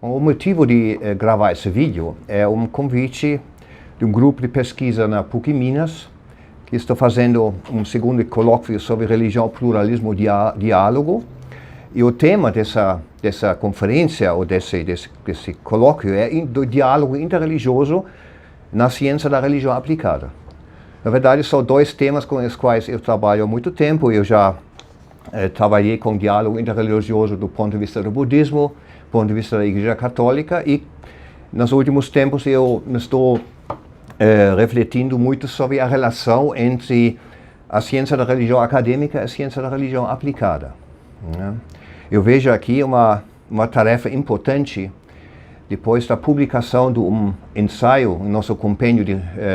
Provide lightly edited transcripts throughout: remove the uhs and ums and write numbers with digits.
O motivo de gravar esse vídeo é um convite de um grupo de pesquisa na PUC Minas, que está fazendo um segundo colóquio sobre religião, pluralismo e diálogo. E o tema dessa conferência, ou desse colóquio, é o diálogo interreligioso na ciência da religião aplicada. Na verdade, são dois temas com os quais eu trabalho há muito tempo. Eu já trabalhei com diálogo interreligioso do ponto de vista do budismo, do ponto de vista da Igreja Católica, e nos últimos tempos eu estou refletindo muito sobre a relação entre a ciência da religião acadêmica e a ciência da religião aplicada. Eu vejo aqui uma tarefa importante depois da publicação de um ensaio no nosso compêndio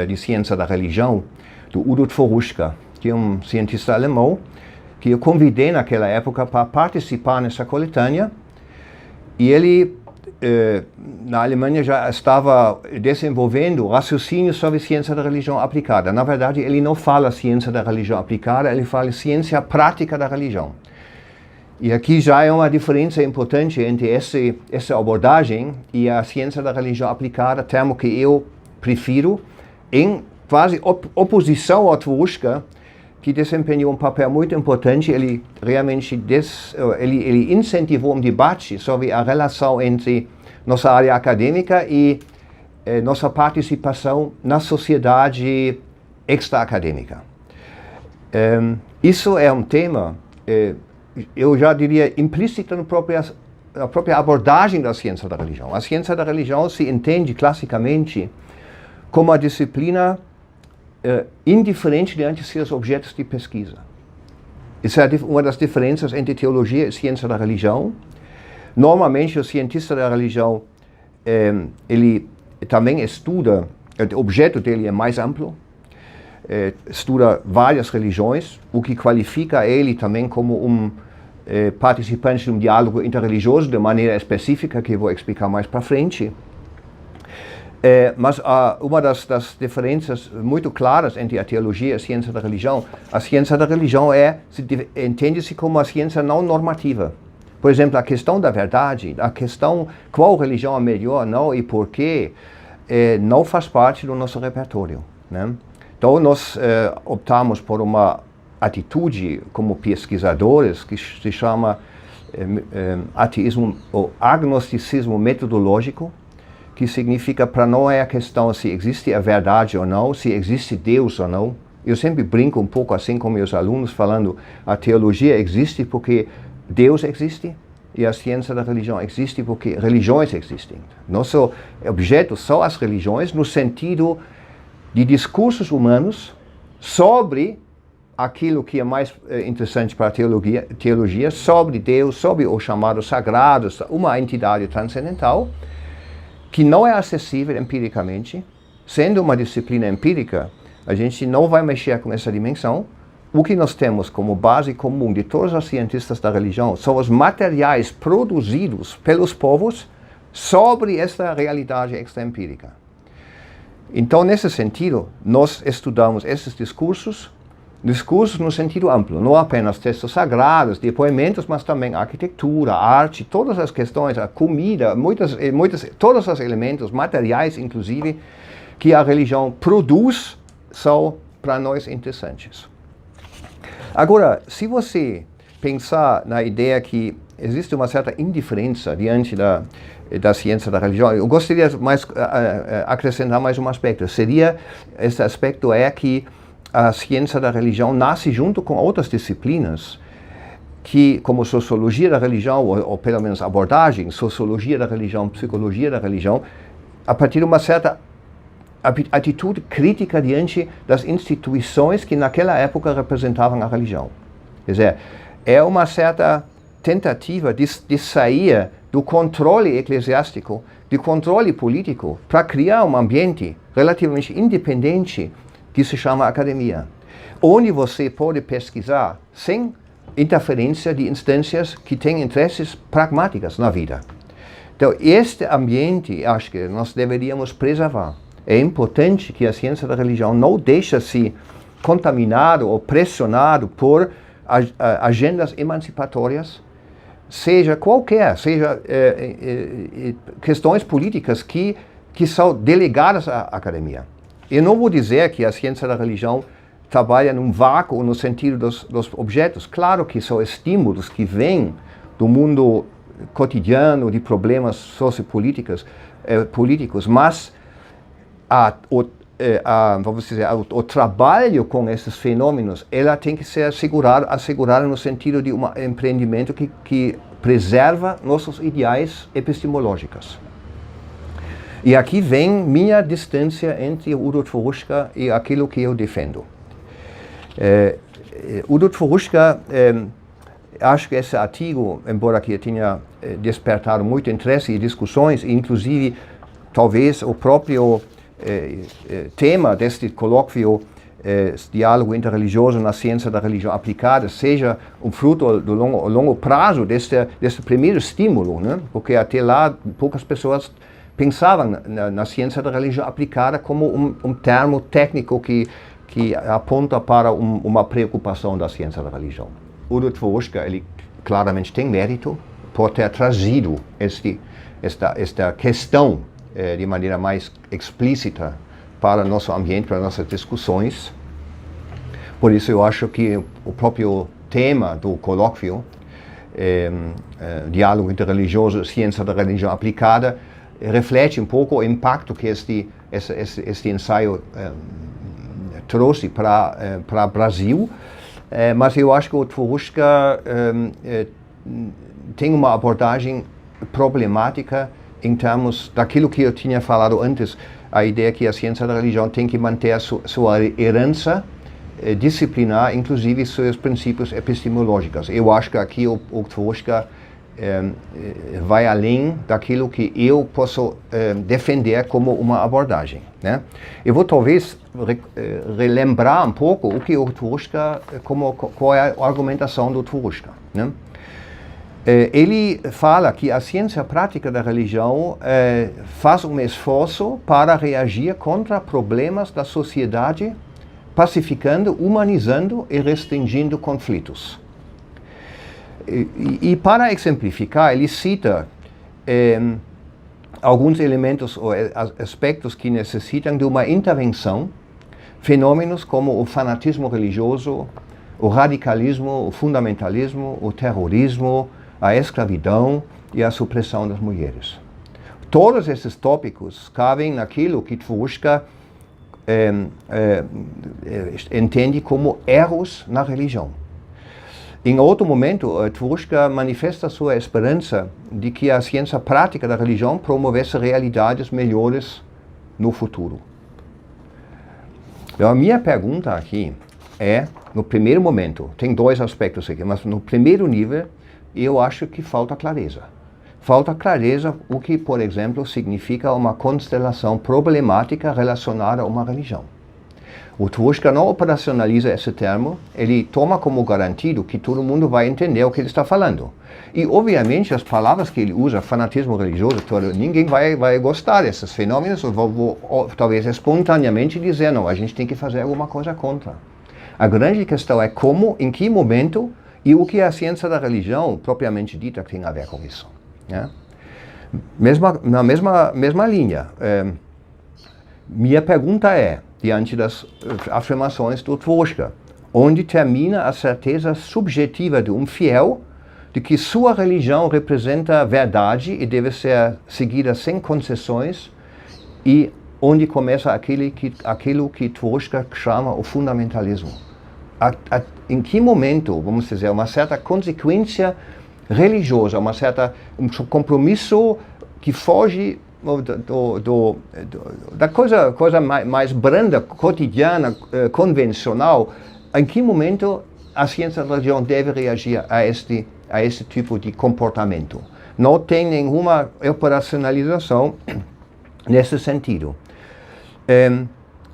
de ciência da religião, do Udo Dworushka, que é um cientista alemão, que eu convidei naquela época para participar nessa coletânea, e ele na Alemanha já estava desenvolvendo raciocínio sobre ciência da religião aplicada. Na verdade, ele não fala ciência da religião aplicada, ele fala ciência prática da religião. E aqui já é uma diferença importante entre essa abordagem e a ciência da religião aplicada, termo que eu prefiro, em quase oposição ao Dworushka, que desempenhou um papel muito importante. Ele realmente ele incentivou um debate sobre a relação entre nossa área acadêmica e nossa participação na sociedade extra-acadêmica. Isso é um tema, eu já diria, implícito na própria abordagem da ciência da religião. A ciência da religião se entende classicamente como a disciplina indiferente diante de seus objetos de pesquisa. Isso é uma das diferenças entre teologia e ciência da religião. Normalmente, o cientista da religião, ele também estuda, o objeto dele é mais amplo, estuda várias religiões, o que qualifica ele também como um participante de um diálogo interreligioso de maneira específica, que eu vou explicar mais para frente. Mas uma das diferenças muito claras entre a teologia e a ciência da religião entende-se como a ciência não normativa. Por exemplo, a questão da verdade, a questão qual religião é melhor, não, e por quê, não faz parte do nosso repertório, né? Então nós optamos por uma atitude como pesquisadores que se chama ateísmo ou agnosticismo metodológico, que significa, para não é a questão se existe a verdade ou não, se existe Deus ou não. Eu sempre brinco um pouco assim com meus alunos, falando a teologia existe porque Deus existe, e a ciência da religião existe porque religiões existem. Nosso objeto são as religiões no sentido de discursos humanos sobre aquilo que é mais interessante para a teologia, sobre Deus, sobre os chamados sagrados, uma entidade transcendental, que não é acessível empiricamente. Sendo uma disciplina empírica, a gente não vai mexer com essa dimensão. O que nós temos como base comum de todos os cientistas da religião são os materiais produzidos pelos povos sobre essa realidade extra-empírica. Então, nesse sentido, nós estudamos esses discursos no sentido amplo, não apenas textos sagrados, depoimentos, mas também arquitetura, arte, todas as questões, a comida, todos os elementos materiais, inclusive, que a religião produz, são para nós interessantes. Agora, se você pensar na ideia que existe uma certa indiferença diante da ciência da religião, eu gostaria de acrescentar mais um aspecto. Esse aspecto é que a ciência da religião nasce junto com outras disciplinas, que, como sociologia da religião, ou pelo menos abordagem, sociologia da religião, psicologia da religião, a partir de uma certa atitude crítica diante das instituições que naquela época representavam a religião. Quer dizer, é uma certa tentativa de sair do controle eclesiástico, do controle político, para criar um ambiente relativamente independente que se chama academia, onde você pode pesquisar sem interferência de instâncias que têm interesses pragmáticos na vida. Então, este ambiente, acho que nós deveríamos preservar. É importante que a ciência da religião não deixe-se contaminado ou pressionado por agendas emancipatórias seja questões políticas que são delegadas à academia. Eu não vou dizer que a ciência da religião trabalha num vácuo no sentido dos objetos. Claro que são estímulos que vêm do mundo cotidiano, de problemas sociopolíticos, mas vamos dizer, o trabalho com esses fenômenos, ela tem que ser assegurada no sentido de um empreendimento que preserva nossos ideais epistemológicos. E aqui vem minha distância entre Udo Tveruschka e aquilo que eu defendo. Udo Tveruschka, acho que esse artigo, embora que tenha despertado muito interesse e discussões, inclusive talvez o próprio tema deste colóquio, diálogo interreligioso na ciência da religião aplicada, seja um fruto do longo prazo deste primeiro estímulo, né? Porque até lá poucas pessoas pensavam na ciência da religião aplicada como um termo técnico que aponta para uma preocupação da ciência da religião. Udo Tveruschka, ele claramente tem mérito por ter trazido esta questão de maneira mais explícita para nosso ambiente, para nossas discussões. Por isso eu acho que o próprio tema do colóquio, diálogo interreligioso, ciência da religião aplicada, reflete um pouco o impacto que este ensaio trouxe para o Brasil, mas eu acho que o Tveruschka tem uma abordagem problemática em termos daquilo que eu tinha falado antes, a ideia que a ciência da religião tem que manter sua herança disciplinar, inclusive seus princípios epistemológicos. Eu acho que aqui o Tveruschka vai além daquilo que eu posso defender como uma abordagem, né? Eu vou talvez relembrar um pouco o que o Tveruschka, qual é a argumentação do Tveruschka, né? Ele fala que a ciência prática da religião faz um esforço para reagir contra problemas da sociedade, pacificando, humanizando e restringindo conflitos. E para exemplificar, ele cita alguns elementos ou aspectos que necessitam de uma intervenção, fenômenos como o fanatismo religioso, o radicalismo, o fundamentalismo, o terrorismo, a escravidão e a supressão das mulheres. Todos esses tópicos cabem naquilo que Tveruschka entende como erros na religião. Em outro momento, Tveruschka manifesta sua esperança de que a ciência prática da religião promovesse realidades melhores no futuro. Então, a minha pergunta aqui no primeiro momento, tem dois aspectos aqui, mas no primeiro nível, eu acho que falta clareza. Falta clareza o que, por exemplo, significa uma constelação problemática relacionada a uma religião. O Tveruschka não operacionaliza esse termo, ele toma como garantido que todo mundo vai entender o que ele está falando. E, obviamente, as palavras que ele usa, fanatismo religioso, ninguém vai gostar desses fenômenos, ou talvez espontaneamente dizer, não, a gente tem que fazer alguma coisa contra. A grande questão é como, em que momento, e o que a ciência da religião, propriamente dita, tem a ver com isso. Né? Na mesma linha, minha pergunta diante das afirmações do Tveruschka, onde termina a certeza subjetiva de um fiel de que sua religião representa a verdade e deve ser seguida sem concessões, e onde começa aquilo que Tveruschka chama o fundamentalismo. Em que momento, vamos dizer, uma certa consequência religiosa, um compromisso que foge da coisa mais branda, cotidiana, convencional, em que momento a ciência da religião deve reagir a este tipo de comportamento? Não tem nenhuma operacionalização nesse sentido.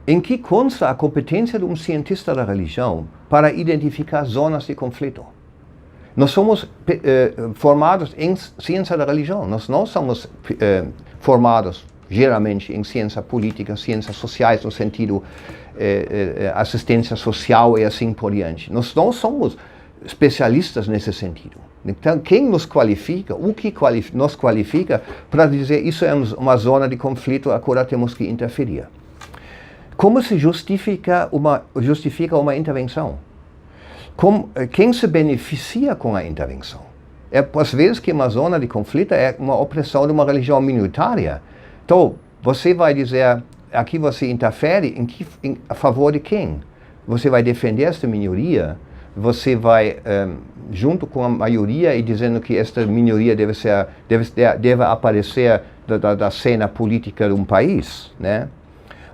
Em que consta a competência de um cientista da religião para identificar zonas de conflito? Nós somos formados em ciência da religião, nós não somos formados geralmente em ciência política, ciências sociais, no sentido assistência social e assim por diante. Nós não somos especialistas nesse sentido. Então, quem nos qualifica, o que nos qualifica para dizer isso é uma zona de conflito, agora temos que interferir? Como se justifica uma intervenção? Quem se beneficia com a intervenção? Às vezes que uma zona de conflito é uma opressão de uma religião minoritária. Então, você vai dizer, aqui você interfere a favor de quem? Você vai defender esta minoria? Você vai junto com a maioria e dizendo que esta minoria deve aparecer da cena política de um país, né?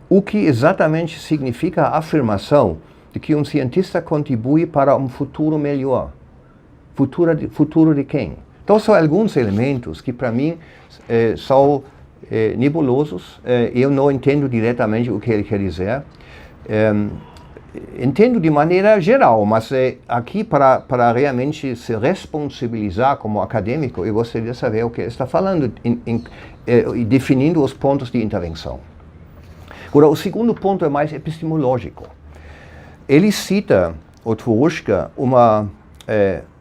O que exatamente significa a afirmação de que um cientista contribui para um futuro melhor? Futuro de quem? Então são alguns elementos que para mim são nebulosos. Eu não entendo diretamente o que ele quer dizer. Entendo de maneira geral, mas aqui para realmente se responsabilizar como acadêmico, eu gostaria de saber o que ele está falando e definindo os pontos de intervenção. Agora, o segundo ponto é mais epistemológico. Ele cita, o Tverushka, uma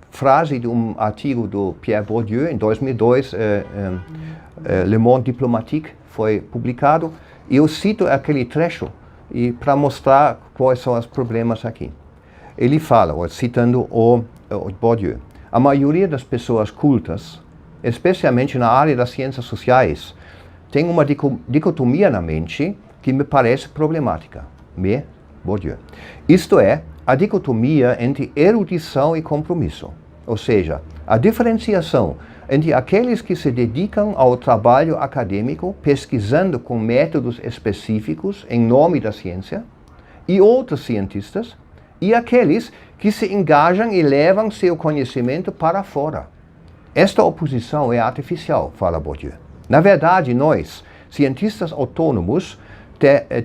frase de um artigo do Pierre Bourdieu, em 2002, Le Monde Diplomatique foi publicado, e eu cito aquele trecho para mostrar quais são os problemas aqui. Ele fala, citando o Bourdieu, a maioria das pessoas cultas, especialmente na área das ciências sociais, tem uma dicotomia na mente que me parece problemática. Bourdieu. Isto é, a dicotomia entre erudição e compromisso. Ou seja, a diferenciação entre aqueles que se dedicam ao trabalho acadêmico, pesquisando com métodos específicos em nome da ciência, e outros cientistas, e aqueles que se engajam e levam seu conhecimento para fora. Esta oposição é artificial, fala Bourdieu. Na verdade, nós, cientistas autônomos,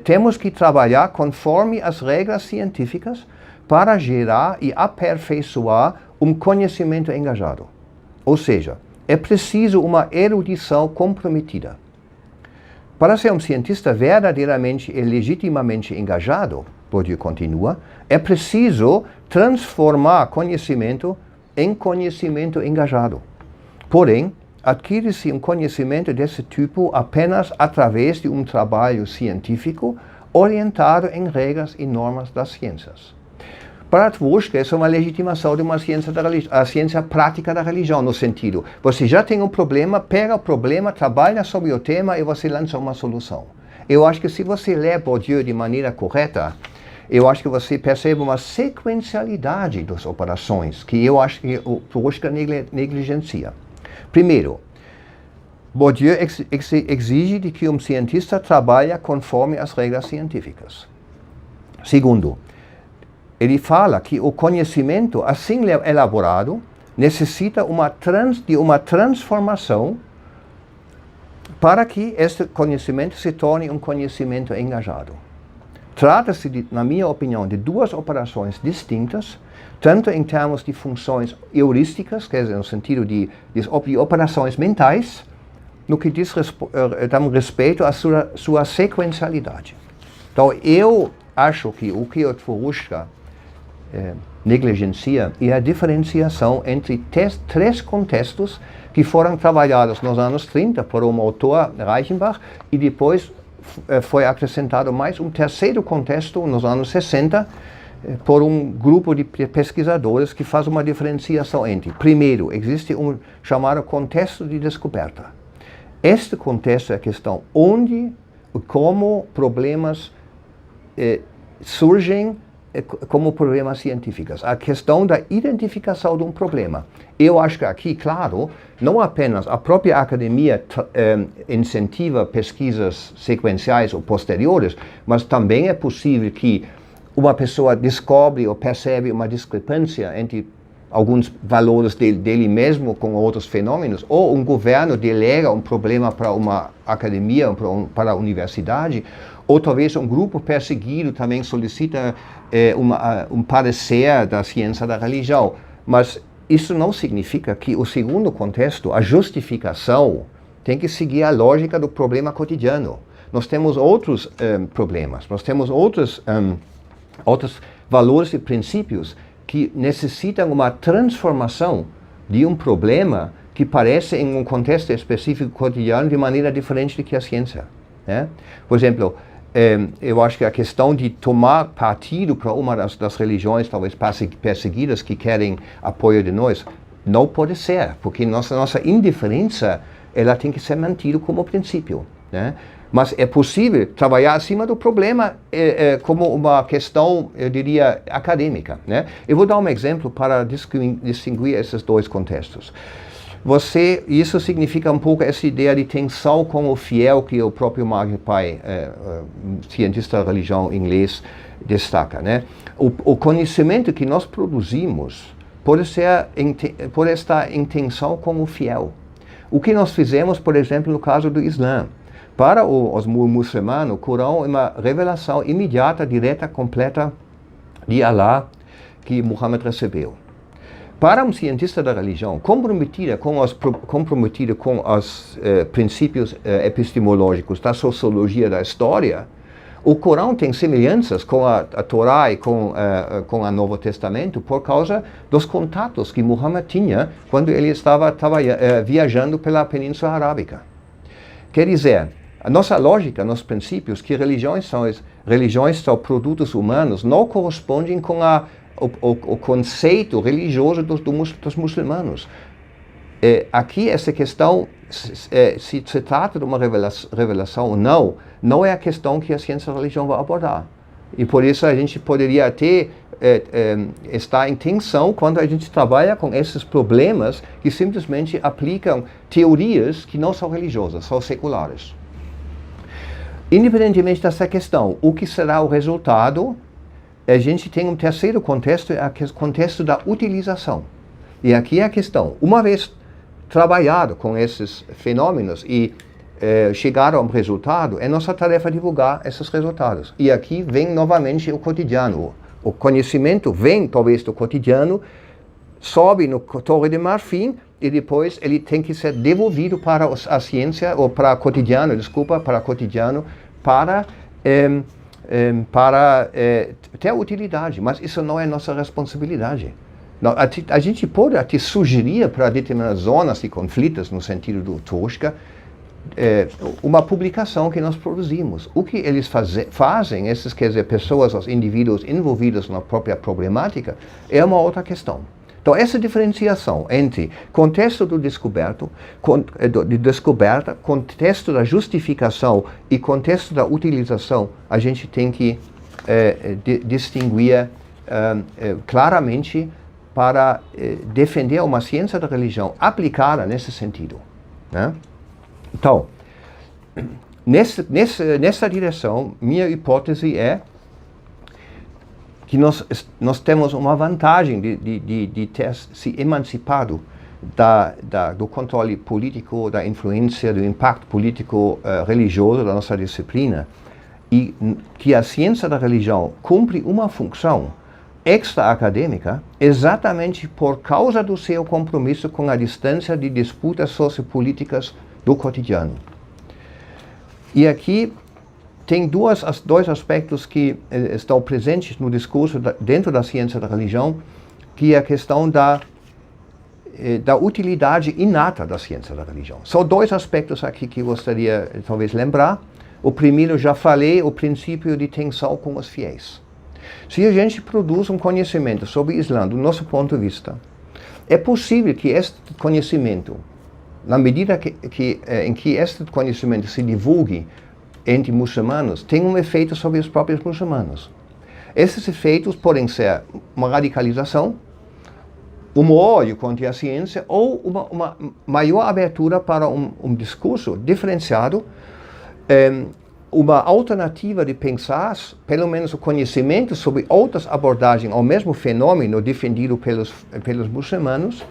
temos que trabalhar conforme as regras científicas para gerar e aperfeiçoar um conhecimento engajado. Ou seja, é preciso uma erudição comprometida. Para ser um cientista verdadeiramente e legitimamente engajado, Bourdieu continua, é preciso transformar conhecimento em conhecimento engajado. Porém, adquire-se um conhecimento desse tipo apenas através de um trabalho científico orientado em regras e normas das ciências. Para Tverushka, isso é uma legitimação de uma ciência a ciência prática da religião, no sentido, você já tem um problema, pega o problema, trabalha sobre o tema e você lança uma solução. Eu acho que se você lê Bourdieu de maneira correta, eu acho que você percebe uma sequencialidade das operações, que eu acho que o Tverushka negligencia. Primeiro, Bourdieu exige de que um cientista trabalhe conforme as regras científicas. Segundo, ele fala que o conhecimento, assim elaborado, necessita de uma transformação para que este conhecimento se torne um conhecimento engajado. Trata-se, na minha opinião, de duas operações distintas, tanto em termos de funções heurísticas, quer dizer, no sentido de operações mentais, no que diz respeito à sua sequencialidade. Então, eu acho que o que o Tverushka negligencia é a diferenciação entre três contextos que foram trabalhados nos anos 30 por um autor, Reichenbach, e depois foi acrescentado mais um terceiro contexto nos anos 60 por um grupo de pesquisadores que faz uma diferenciação entre, primeiro, existe um chamado contexto de descoberta. Este contexto é a questão onde e como problemas surgem como problemas científicos. A questão da identificação de um problema. Eu acho que aqui, claro, não apenas a própria academia incentiva pesquisas sequenciais ou posteriores, mas também é possível que uma pessoa descobre ou percebe uma discrepância entre alguns valores dele mesmo com outros fenômenos, ou um governo delega um problema para uma academia, para a universidade, ou talvez um grupo perseguido também solicita um parecer da ciência da religião. Mas isso não significa que o segundo contexto, a justificação, tem que seguir a lógica do problema cotidiano. Nós temos outros problemas, nós temos outros valores e princípios que necessitam uma transformação de um problema que parece em um contexto específico cotidiano de maneira diferente do que a ciência. Né? Por exemplo, eu acho que a questão de tomar partido para uma das religiões talvez perseguidas que querem apoio de nós, não pode ser, porque nossa indiferença ela tem que ser mantida como princípio. Né? Mas é possível trabalhar acima do problema como uma questão, eu diria, acadêmica. Né? Eu vou dar um exemplo para distinguir esses dois contextos. Isso significa um pouco essa ideia de tensão com o fiel que o próprio Mark Pai, cientista da religião inglês, destaca. Né? O conhecimento que nós produzimos pode estar em tensão com o fiel. O que nós fizemos, por exemplo, no caso do Islã. Para os muçulmanos, o Corão é uma revelação imediata, direta, completa de Allah que Muhammad recebeu. Para um cientista da religião, comprometido com os princípios epistemológicos da sociologia da história, o Corão tem semelhanças com a Torá e com o Novo Testamento por causa dos contatos que Muhammad tinha quando ele estava viajando pela Península Arábica. Quer dizer, a nossa lógica, nossos princípios, que religiões são produtos humanos, não correspondem com o conceito religioso dos muçulmanos. Aqui essa questão, se trata de uma revelação ou não é a questão que a ciência da religião vai abordar. E por isso a gente poderia até estar em tensão quando a gente trabalha com esses problemas que simplesmente aplicam teorias que não são religiosas, são seculares. Independentemente dessa questão, o que será o resultado? A gente tem um terceiro contexto, é o contexto da utilização. E aqui é a questão, uma vez trabalhado com esses fenômenos e chegar a um resultado, é nossa tarefa divulgar esses resultados. E aqui vem novamente o cotidiano. O conhecimento vem talvez do cotidiano, sobe no Torre de Marfim e depois ele tem que ser devolvido para a ciência, ou para cotidiano, para ter utilidade. Mas isso não é nossa responsabilidade. A gente pode até sugerir para determinadas zonas de conflitos, no sentido do Tosca, uma publicação que nós produzimos. O que eles fazem, quer dizer, pessoas, os indivíduos envolvidos na própria problemática, é uma outra questão. Então, essa diferenciação entre contexto de descoberta, contexto da justificação e contexto da utilização, a gente tem que distinguir claramente para defender uma ciência da religião aplicada nesse sentido. Né? Então, nessa direção, minha hipótese é que nós temos uma vantagem de ter se emancipado do controle político, da influência, do impacto político religioso da nossa disciplina, e que a ciência da religião cumpre uma função extra-acadêmica exatamente por causa do seu compromisso com a distância de disputas sociopolíticas do cotidiano. E aqui tem dois aspectos que estão presentes no discurso dentro da ciência da religião, que é a questão da utilidade inata da ciência da religião. São dois aspectos aqui que eu gostaria, talvez, lembrar. O primeiro, já falei, o princípio de tensão com os fiéis. Se a gente produz um conhecimento sobre o Islã, do nosso ponto de vista, é possível que este conhecimento, na medida em que este conhecimento se divulgue entre muçulmanos, tem um efeito sobre os próprios muçulmanos. Esses efeitos podem ser uma radicalização, um ódio contra a ciência ou uma maior abertura para um discurso diferenciado, uma alternativa de pensar, pelo menos o conhecimento sobre outras abordagens ao mesmo fenômeno defendido pelos muçulmanos,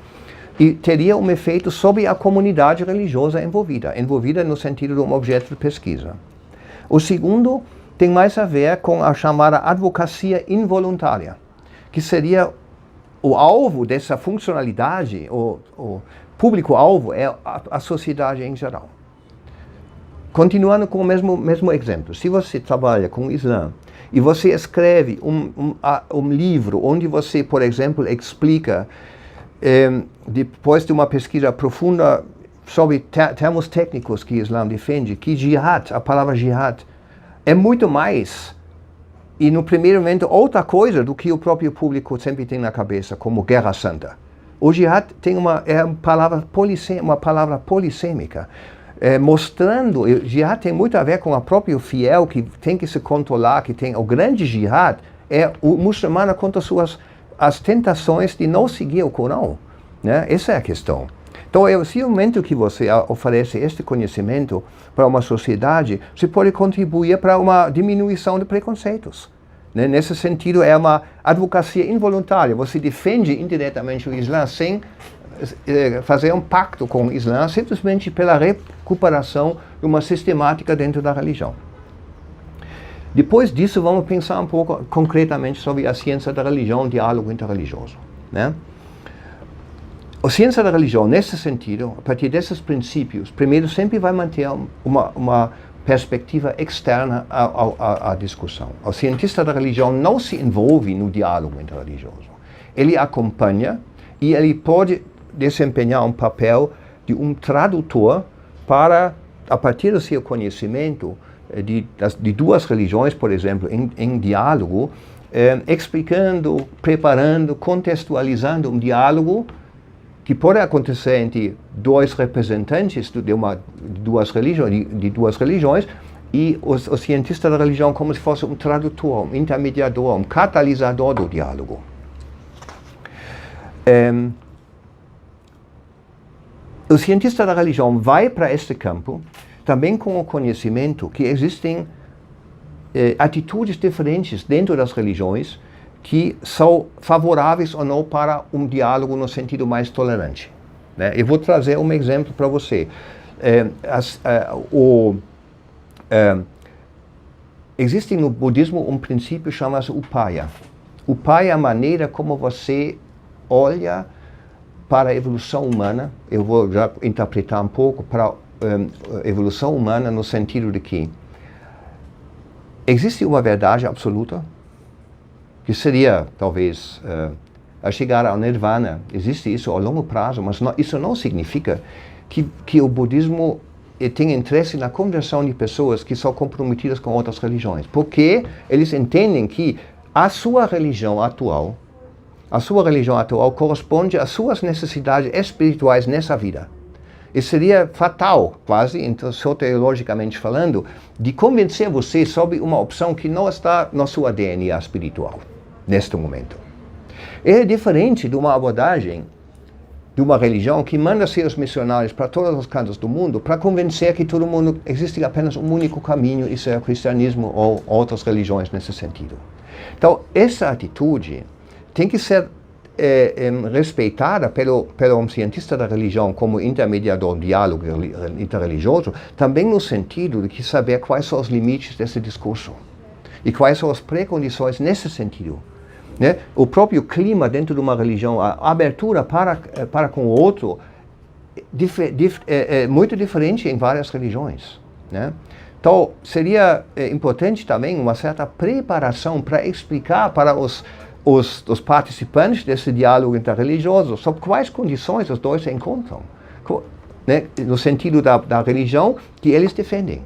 e teria um efeito sobre a comunidade religiosa envolvida no sentido de um objeto de pesquisa. O segundo tem mais a ver com a chamada advocacia involuntária, que seria o alvo dessa funcionalidade, o público-alvo é a sociedade em geral. continuando com o mesmo exemplo, se você trabalha com o Islã e você escreve um livro onde você, por exemplo, explica, depois de uma pesquisa profunda sobre termos técnicos que o Islã defende, que jihad, a palavra jihad, é muito mais, e no primeiro momento, outra coisa do que o próprio público sempre tem na cabeça, como guerra santa. O jihad tem uma palavra polissêmica, mostrando, jihad tem muito a ver com o próprio fiel que tem que se controlar, que tem o grande jihad, é o muçulmano contra as tentações de não seguir o Corão, né? Essa é a questão. Então, se no momento que você oferece este conhecimento para uma sociedade, você pode contribuir para uma diminuição de preconceitos. Né? Nesse sentido, é uma advocacia involuntária. Você defende indiretamente o Islã sem fazer um pacto com o Islã, simplesmente pela recuperação de uma sistemática dentro da religião. Depois disso, vamos pensar um pouco concretamente sobre a ciência da religião, o diálogo interreligioso. Né? A ciência da religião, nesse sentido, a partir desses princípios, primeiro sempre vai manter uma perspectiva externa à discussão. O cientista da religião não se envolve no diálogo interreligioso. Ele acompanha e ele pode desempenhar um papel de um tradutor para, a partir do seu conhecimento de duas religiões, por exemplo, em diálogo, explicando, preparando, contextualizando um diálogo que pode acontecer entre dois representantes de duas religiões e o cientista da religião como se fosse um tradutor, um intermediador, um catalisador do diálogo. O cientista da religião vai para este campo também com o conhecimento que existem atitudes diferentes dentro das religiões que são favoráveis ou não para um diálogo no sentido mais tolerante. Né? Eu vou trazer um exemplo para você. Existe no budismo um princípio chamado upaya. Upaya é a maneira como você olha para a evolução humana. Eu vou já interpretar um pouco para a evolução humana no sentido de que existe uma verdade absoluta, que seria, talvez, a chegar ao nirvana. Existe isso a longo prazo, mas isso não significa que o budismo tem interesse na conversão de pessoas que são comprometidas com outras religiões. Porque eles entendem que a sua religião atual corresponde às suas necessidades espirituais nessa vida. E seria fatal, quase, então, soteriologicamente falando, de convencer você sobre uma opção que não está na sua DNA espiritual, neste momento. É diferente de uma abordagem de uma religião que manda seus missionários para todos os cantos do mundo para convencer que todo mundo existe apenas um único caminho, isso é o cristianismo ou outras religiões nesse sentido. Então, essa atitude tem que ser respeitada pelo um cientista da religião como intermediador do diálogo interreligioso, também no sentido de saber quais são os limites desse discurso e quais são as precondições nesse sentido. Né? O próprio clima dentro de uma religião, a abertura para com o outro, é muito diferente em várias religiões. Né? Então, seria importante também uma certa preparação para explicar para os participantes desse diálogo interreligioso sobre quais condições os dois se encontram, né? No sentido da religião que eles defendem.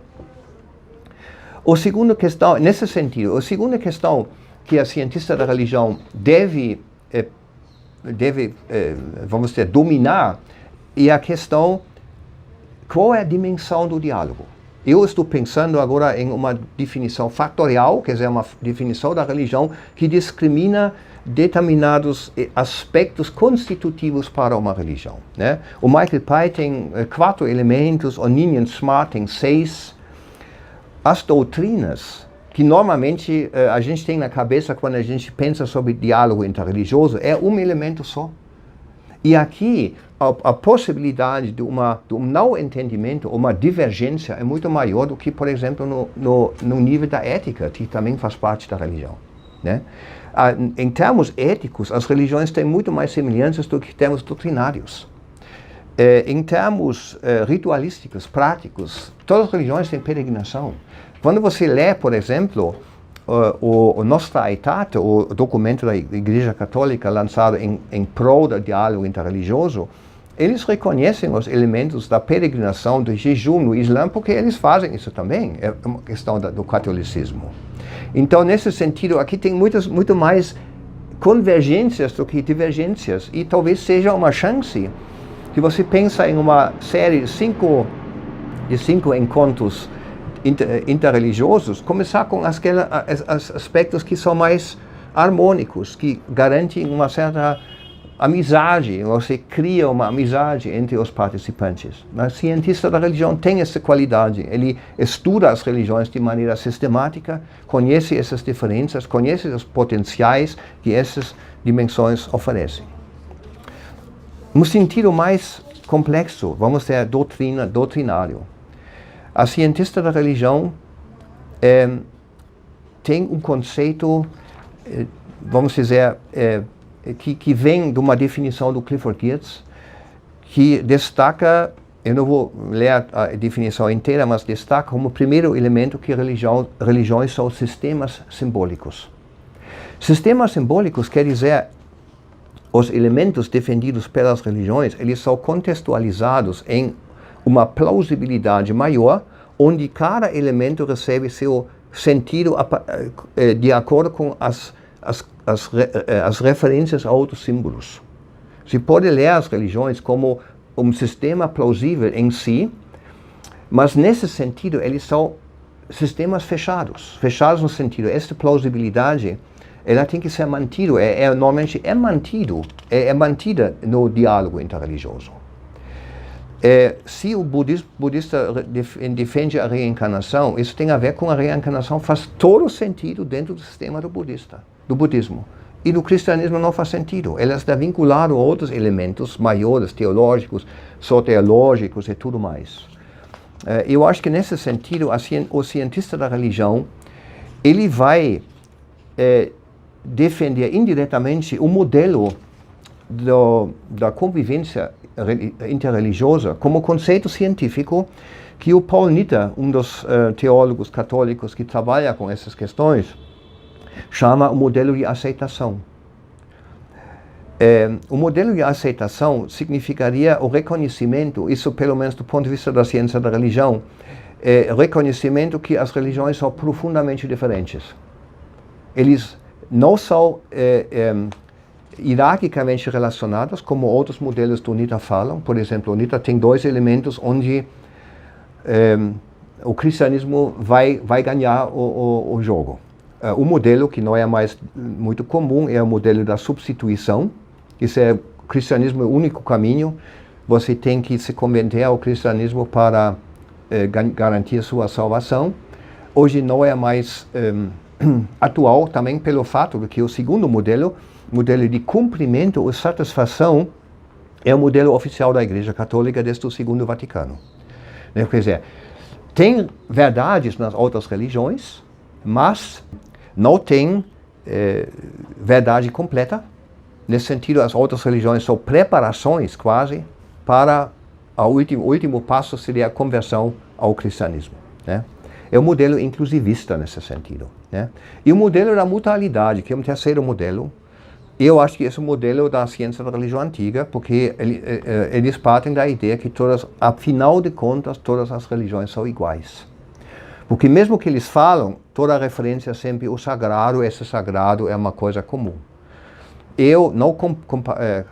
Nesse sentido, a segunda questão que a cientista da religião deve vamos dizer, dominar é a questão: qual é a dimensão do diálogo? Eu estou pensando agora em uma definição fatorial, quer dizer, uma definição da religião que discrimina determinados aspectos constitutivos para uma religião. Né? O Michael Pye tem 4 elementos, o Ninian Smart tem 6. As doutrinas que normalmente a gente tem na cabeça quando a gente pensa sobre diálogo interreligioso é um elemento só. E aqui a possibilidade de um não entendimento, uma divergência é muito maior do que, por exemplo, no nível da ética, que também faz parte da religião. Né? Em termos éticos, as religiões têm muito mais semelhanças do que termos doutrinários. Em termos ritualísticos, práticos, todas as religiões têm peregrinação. Quando você lê, por exemplo, o Nostra Aetate, o documento da Igreja Católica lançado em prol do diálogo interreligioso, eles reconhecem os elementos da peregrinação, do jejum no Islã, porque eles fazem isso também, é uma questão do catolicismo. Então, nesse sentido, aqui tem muito mais convergências do que divergências, e talvez seja uma chance que você pensa em uma série de cinco encontros interreligiosos, começar com os aspectos que são mais harmônicos, que garantem uma certa amizade, você cria uma amizade entre os participantes. O cientista da religião tem essa qualidade, ele estuda as religiões de maneira sistemática, conhece essas diferenças, conhece os potenciais que essas dimensões oferecem. No sentido mais complexo, vamos dizer, doutrinário. A cientista da religião tem um conceito, vamos dizer, que vem de uma definição do Clifford Geertz, que destaca, eu não vou ler a definição inteira, mas destaca como primeiro elemento que religiões são sistemas simbólicos. Sistemas simbólicos quer dizer os elementos defendidos pelas religiões, eles são contextualizados em uma plausibilidade maior, onde cada elemento recebe seu sentido de acordo com as referências a outros símbolos. Se pode ler as religiões como um sistema plausível em si, mas nesse sentido eles são sistemas fechados no sentido, esta plausibilidade ela tem que ser mantida, normalmente é mantida no diálogo interreligioso. Se o budista defende a reencarnação, isso tem a ver com a reencarnação, faz todo sentido dentro do sistema do budismo. E no cristianismo não faz sentido. Ela está vinculada a outros elementos maiores, teológicos, soteriológicos e tudo mais. Eu acho que nesse sentido, o cientista da religião, ele vai defender indiretamente o modelo da convivência interreligiosa como conceito científico que o Paul Nitter, um dos teólogos católicos que trabalha com essas questões, chama o modelo de aceitação. O modelo de aceitação significaria o reconhecimento, isso pelo menos do ponto de vista da ciência da religião, reconhecimento que as religiões são profundamente diferentes. Eles não são hierarquicamente relacionadas, como outros modelos do Nitter falam. Por exemplo, o Nitter tem dois elementos onde o cristianismo vai ganhar o jogo. O modelo que não é mais muito comum é o modelo da substituição. Isso é, o cristianismo é o único caminho. Você tem que se converter ao cristianismo para garantir sua salvação. Hoje não é mais atual, também pelo fato de que o segundo modelo de cumprimento ou satisfação, é o modelo oficial da Igreja Católica desde o Segundo Vaticano. Quer dizer, tem verdades nas outras religiões, mas não tem verdade completa. Nesse sentido, as outras religiões são preparações, quase, para o último passo seria a conversão ao cristianismo. Né? É um modelo inclusivista nesse sentido. Né? E o modelo da mutualidade, que é um terceiro modelo, eu acho que esse é o modelo da ciência da religião antiga, porque eles partem da ideia que afinal de contas, todas as religiões são iguais. Porque mesmo que eles falam, toda referência é sempre o sagrado, esse sagrado é uma coisa comum. Eu não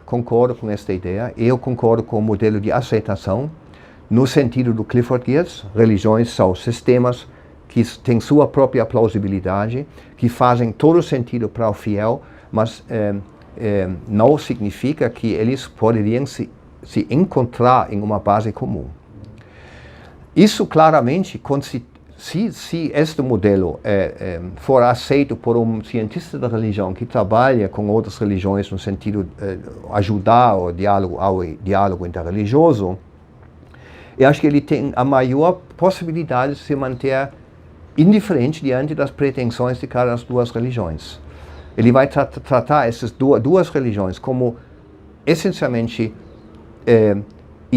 concordo com esta ideia, eu concordo com o modelo de aceitação, no sentido do Clifford Geertz. Religiões são sistemas que têm sua própria plausibilidade, que fazem todo sentido para o fiel, mas não significa que eles poderiam se encontrar em uma base comum. Isso claramente, se este modelo for aceito por um cientista da religião que trabalha com outras religiões no sentido de ajudar ao diálogo interreligioso, eu acho que ele tem a maior possibilidade de se manter indiferente diante das pretensões de cada das duas religiões. Ele vai tratar essas duas religiões como essencialmente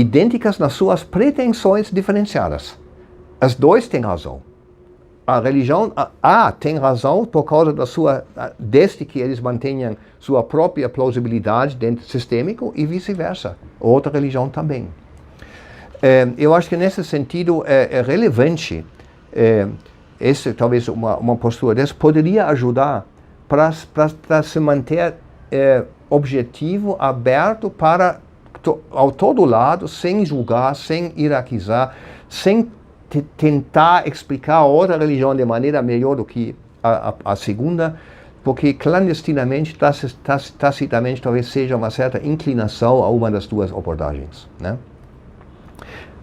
idênticas nas suas pretensões diferenciadas. As dois têm razão. A religião A tem razão por causa desde que eles mantenham sua própria plausibilidade dentro do sistêmico e vice-versa. Outra religião também. Eu acho que nesse sentido é relevante, talvez uma postura dessa poderia ajudar para se manter objetivo, aberto para ao todo lado, sem julgar, sem hierarquizar, sem tentar explicar a outra religião de maneira melhor do que a segunda, porque clandestinamente, tacitamente, talvez seja uma certa inclinação a uma das duas abordagens, né?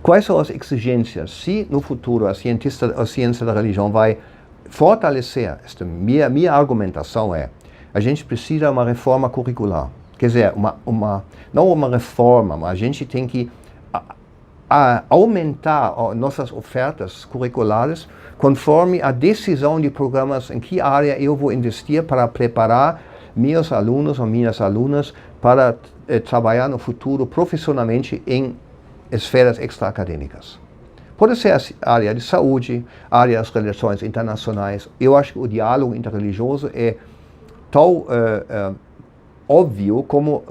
Quais são as exigências? Se no futuro a ciência da religião vai fortalecer, minha argumentação a gente precisa de uma reforma curricular. Quer dizer, não uma reforma, mas a gente tem que aumentar nossas ofertas curriculares conforme a decisão de programas em que área eu vou investir para preparar meus alunos ou minhas alunas para trabalhar no futuro profissionalmente em esferas extra-acadêmicas. Pode ser a área de saúde, a área das relações internacionais. Eu acho que o diálogo interreligioso é tão óbvio como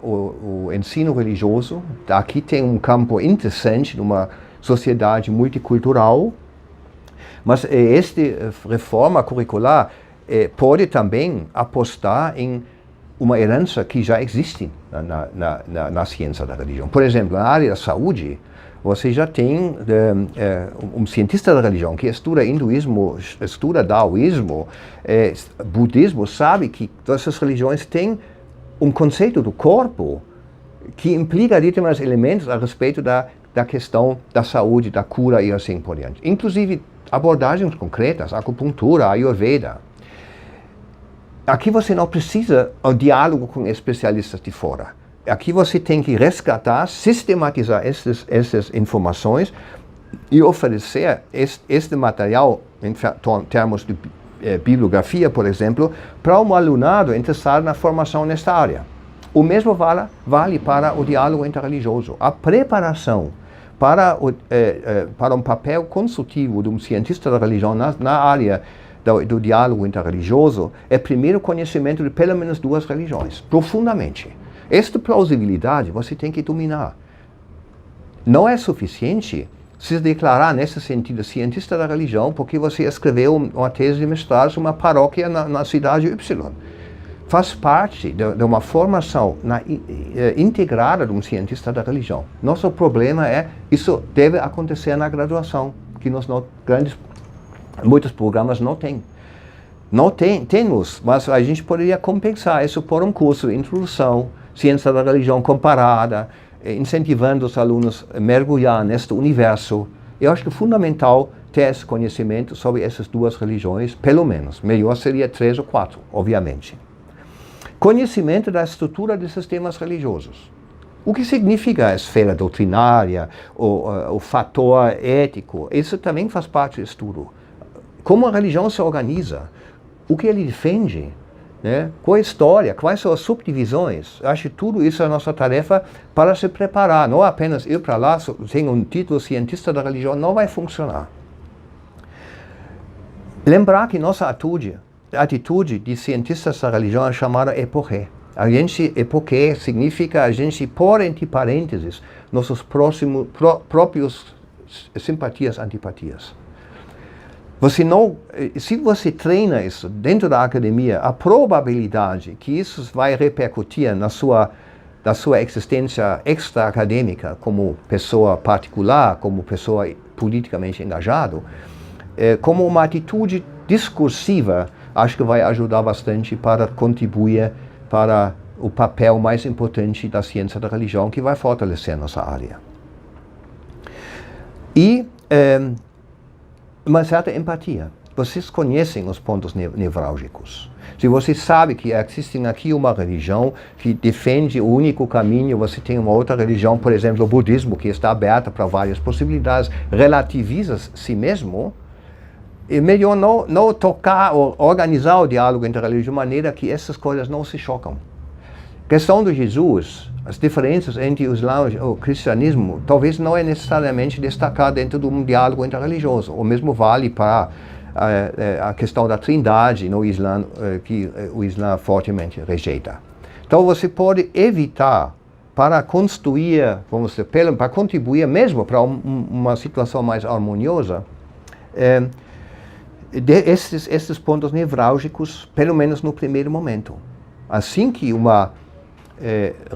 o ensino religioso. Aqui tem um campo interessante numa sociedade multicultural, mas esta reforma curricular pode também apostar em uma herança que já existe na ciência da religião. Por exemplo, na área da saúde, você já tem um cientista da religião que estuda hinduísmo, estuda daoísmo, budismo, sabe que essas religiões têm um conceito do corpo que implica determinados elementos a respeito da questão da saúde, da cura e assim por diante. Inclusive abordagens concretas, acupuntura, ayurveda. Aqui você não precisa um diálogo com especialistas de fora. Aqui você tem que resgatar, sistematizar essas informações e oferecer este material, em termos de bibliografia, por exemplo, para um alunado interessado na formação nesta área. O mesmo vale para o diálogo interreligioso. A preparação para um papel consultivo de um cientista da religião na área do diálogo interreligioso é primeiro conhecimento de pelo menos duas religiões, profundamente. Esta plausibilidade você tem que dominar. Não é suficiente se declarar nesse sentido cientista da religião porque você escreveu uma tese de mestrado sobre uma paróquia na cidade Y. Faz parte de uma formação integrada de um cientista da religião. Nosso problema isso deve acontecer na graduação, que muitos programas não têm. Temos, mas a gente poderia compensar isso por um curso de introdução, ciência da religião comparada, incentivando os alunos a mergulhar neste universo. Eu acho que é fundamental ter esse conhecimento sobre essas duas religiões, pelo menos. Melhor seria 3 ou 4, obviamente. Conhecimento da estrutura de sistemas religiosos. O que significa a esfera doutrinária, o fator ético, isso também faz parte do estudo. Como a religião se organiza, o que ele defende, né? Qual é a história, quais são as subdivisões. Acho que tudo isso é a nossa tarefa para se preparar. Não apenas ir para lá, sem um título cientista da religião, não vai funcionar. Lembrar que nossa atitude de cientistas da religião é chamada epoché. Epoché significa a gente pôr entre parênteses nossos próprios simpatias, antipatias. Se você treina isso dentro da academia, a probabilidade que isso vai repercutir na sua existência extra-acadêmica, como pessoa particular, como pessoa politicamente engajada, como uma atitude discursiva, acho que vai ajudar bastante para contribuir para o papel mais importante da ciência da religião, que vai fortalecer nossa área. E uma certa empatia. Vocês conhecem os pontos nevrálgicos. Se você sabe que existe aqui uma religião que defende o único caminho, você tem uma outra religião, por exemplo, o budismo, que está aberta para várias possibilidades, relativiza si mesmo, é melhor não tocar ou organizar o diálogo entre religiões de maneira que essas coisas não se chocam. Questão de Jesus, as diferenças entre o Islã e o cristianismo, talvez não é necessariamente destacar dentro de um diálogo interreligioso. O mesmo vale para a questão da trindade no Islã, que o Islã fortemente rejeita. Então você pode evitar, para construir, vamos dizer, para contribuir mesmo para uma situação mais harmoniosa, esses pontos nevrálgicos, pelo menos no primeiro momento. Assim que uma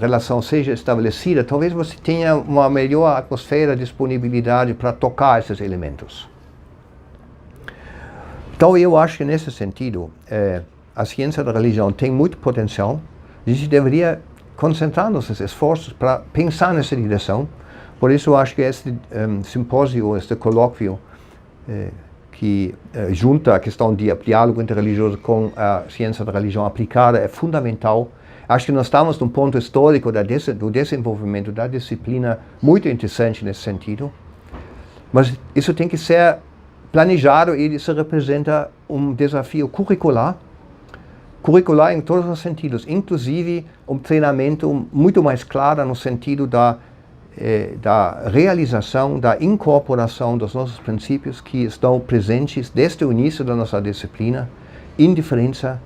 relação seja estabelecida, talvez você tenha uma melhor atmosfera, disponibilidade para tocar esses elementos. Então eu acho que nesse sentido, a ciência da religião tem muito potencial. A gente deveria concentrar nossos esforços para pensar nessa direção. Por isso eu acho que este simpósio, este colóquio, que junta a questão de diálogo interreligioso com a ciência da religião aplicada é fundamental. Acho que nós estamos num ponto histórico do desenvolvimento da disciplina muito interessante nesse sentido. Mas isso tem que ser planejado e isso representa um desafio curricular em todos os sentidos, inclusive um treinamento muito mais claro no sentido da realização, da incorporação dos nossos princípios que estão presentes desde o início da nossa disciplina: indiferença,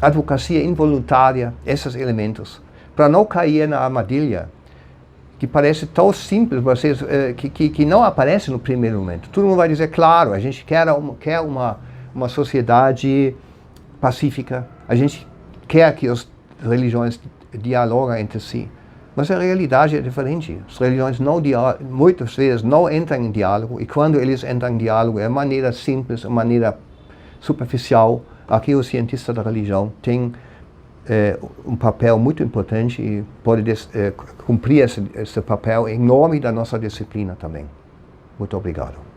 advocacia involuntária, esses elementos, para não cair na armadilha que parece tão simples, que não aparece no primeiro momento. Todo mundo vai dizer, claro, a gente quer uma sociedade pacífica, a gente quer que as religiões dialogam entre si, mas a realidade é diferente. As religiões muitas vezes não entram em diálogo, e quando eles entram em diálogo é de maneira simples, de maneira superficial. Aqui o cientista da religião tem um papel muito importante e pode cumprir esse papel em nome da nossa disciplina também. Muito obrigado.